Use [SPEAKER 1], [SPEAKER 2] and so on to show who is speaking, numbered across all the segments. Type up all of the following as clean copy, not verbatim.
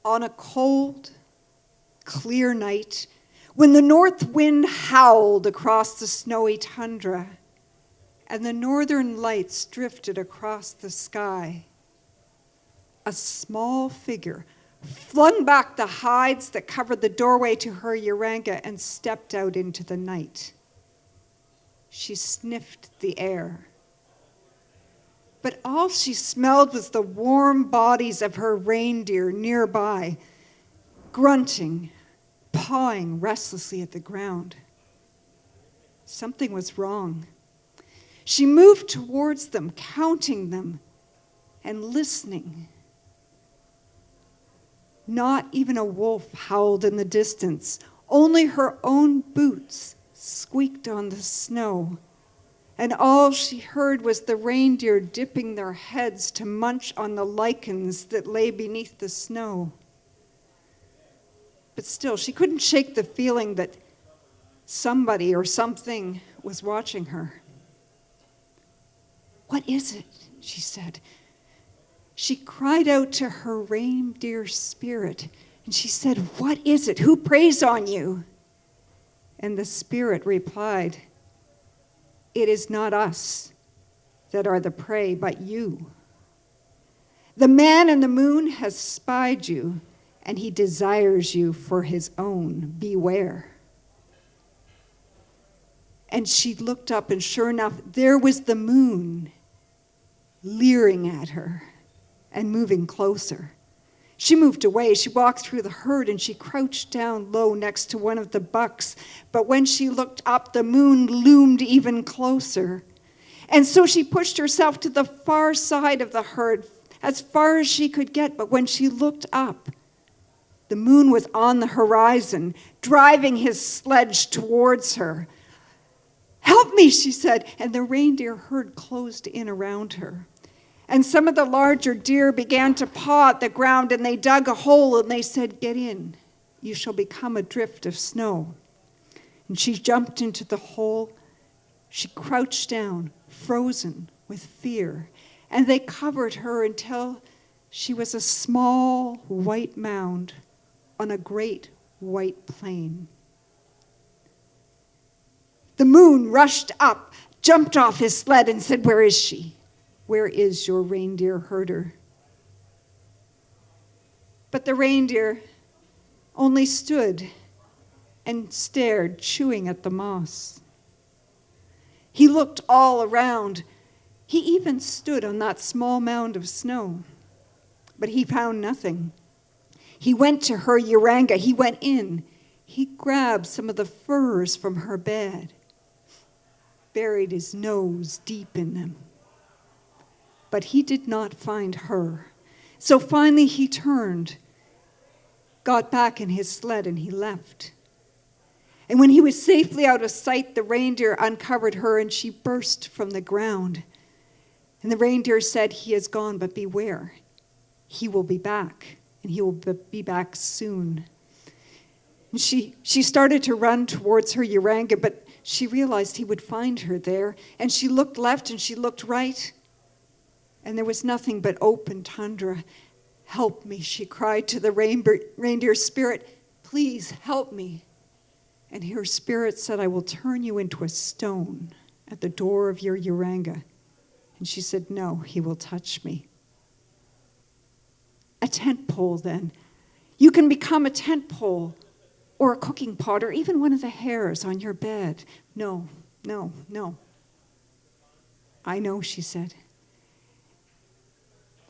[SPEAKER 1] On a cold, clear night, when the north wind howled across the snowy tundra, and the northern lights drifted across the sky, a small figure flung back the hides that covered the doorway to her Uranga and stepped out into the night. She sniffed the air. But all she smelled was the warm bodies of her reindeer nearby, grunting, pawing restlessly at the ground. Something was wrong. She moved towards them, counting them and listening. Not even a wolf howled in the distance. Only her own boots squeaked on the snow. And all she heard was the reindeer dipping their heads to munch on the lichens that lay beneath the snow. But still, she couldn't shake the feeling that somebody or something was watching her. "What is it?" she said. She cried out to her reindeer spirit, and she said, "What is it? Who preys on you?" And the spirit replied, "It is not us that are the prey, but you. The man in the moon has spied you, and he desires you for his own. Beware." And she looked up, and sure enough, there was the moon, leering at her and moving closer. She moved away. She walked through the herd, and she crouched down low next to one of the bucks. But when she looked up, the moon loomed even closer. And so she pushed herself to the far side of the herd, as far as she could get. But when she looked up, the moon was on the horizon, driving his sledge towards her. "Help me," she said, and the reindeer herd closed in around her. And some of the larger deer began to paw at the ground, and they dug a hole, and they said, "Get in. You shall become a drift of snow." And she jumped into the hole. She crouched down, frozen with fear, and they covered her until she was a small white mound on a great white plain. The moon rushed up, jumped off his sled, and said, "Where is she? Where is your reindeer herder?" But the reindeer only stood and stared, chewing at the moss. He looked all around. He even stood on that small mound of snow, but he found nothing. He went to her Uranga. He went in. He grabbed some of the furs from her bed, buried his nose deep in them. But he did not find her. So finally he turned, got back in his sled, and he left. And when he was safely out of sight, the reindeer uncovered her, and she burst from the ground. And the reindeer said, "He is gone, but beware. He will be back, and he will be back soon." And she started to run towards her Uranga, but she realized he would find her there. And she looked left and she looked right, and there was nothing but open tundra. "Help me," she cried to the reindeer spirit. "Please help me." And her spirit said, "I will turn you into a stone at the door of your Uranga." And she said, "No, he will touch me." A tent pole, then. You can become a tent pole, or a cooking pot, or even one of the hairs on your bed. "No, no, no." "I know," she said.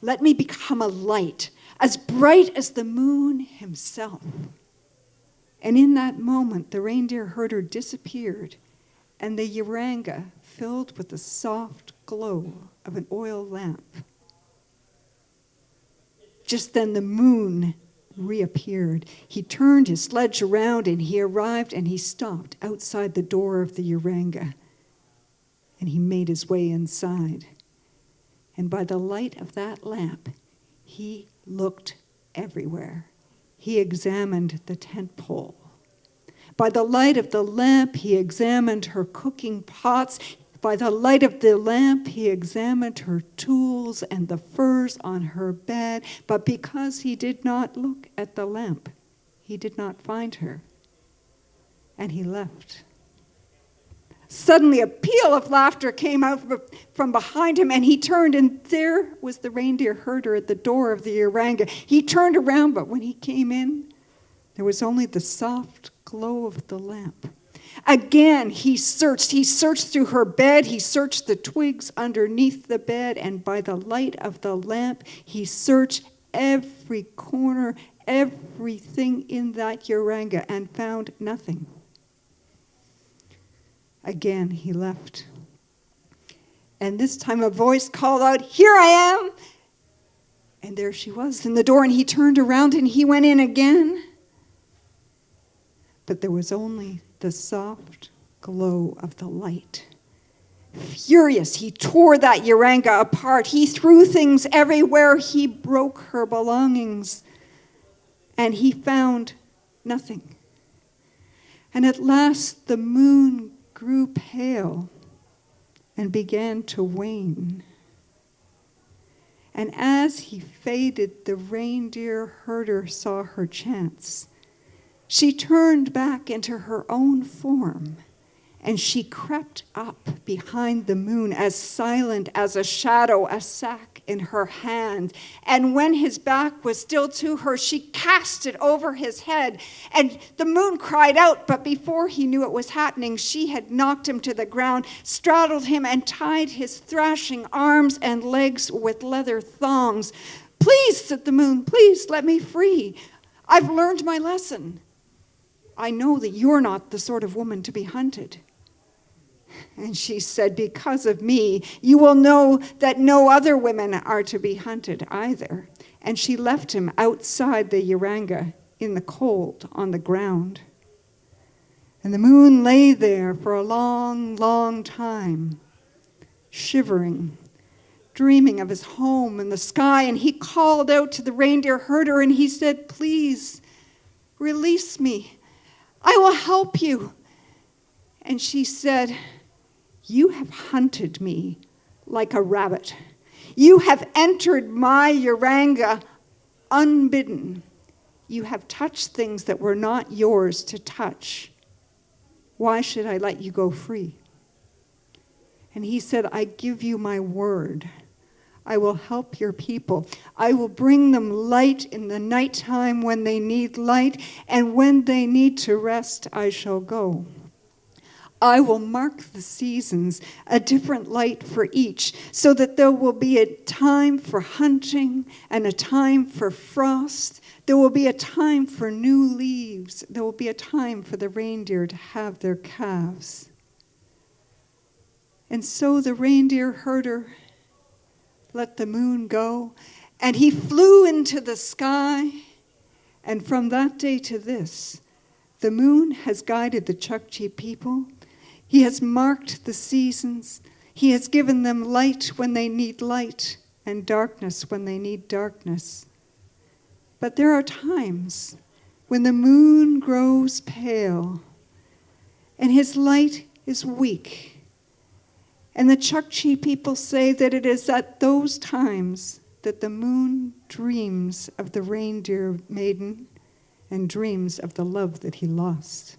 [SPEAKER 1] "Let me become a light, as bright as the moon himself." And in that moment, the reindeer herder disappeared, and the Uranga filled with the soft glow of an oil lamp. Just then the moon reappeared. He turned his sledge around, and he arrived, and he stopped outside the door of the Uranga. And he made his way inside. And by the light of that lamp, he looked everywhere. He examined the tent pole. By the light of the lamp, he examined her cooking pots. By the light of the lamp, he examined her tools and the furs on her bed, but because he did not look at the lamp, he did not find her, and he left. Suddenly, a peal of laughter came out from behind him, and he turned, and there was the reindeer herder at the door of the Uranga. He turned around, but when he came in, there was only the soft glow of the lamp. Again, he searched. He searched through her bed. He searched the twigs underneath the bed, and by the light of the lamp, he searched every corner, everything in that Uranga, and found nothing. Again, he left. And this time a voice called out, "Here I am!" And there she was in the door, and he turned around and he went in again. But there was only the soft glow of the light. Furious, he tore that Uranga apart. He threw things everywhere. He broke her belongings. And he found nothing. And at last the moon grew pale and began to wane. And as he faded, the reindeer herder saw her chance. She turned back into her own form, and she crept up behind the moon, as silent as a shadow, a sack in her hand. And when his back was still to her, she cast it over his head. And the moon cried out, but before he knew it was happening, she had knocked him to the ground, straddled him, and tied his thrashing arms and legs with leather thongs. "Please," said the moon, "please let me free. I've learned my lesson. I know that you're not the sort of woman to be hunted." And she said, "Because of me, you will know that no other women are to be hunted either." And she left him outside the Uranga in the cold on the ground. And the moon lay there for a long, long time, shivering, dreaming of his home in the sky. And he called out to the reindeer herder and he said, "Please, release me. I will help you." And she said, "You have hunted me like a rabbit. You have entered my Uranga unbidden. You have touched things that were not yours to touch. Why should I let you go free?" And he said, "I give you my word. I will help your people. I will bring them light in the nighttime when they need light, and when they need to rest, I shall go. I will mark the seasons, a different light for each, so that there will be a time for hunting and a time for frost. There will be a time for new leaves. There will be a time for the reindeer to have their calves." And so the reindeer herder let the moon go, and he flew into the sky. And from that day to this, the moon has guided the Chukchi people. He has marked the seasons. He has given them light when they need light, and darkness when they need darkness. But there are times when the moon grows pale, and his light is weak. And the Chukchi people say that it is at those times that the moon dreams of the reindeer maiden and dreams of the love that he lost.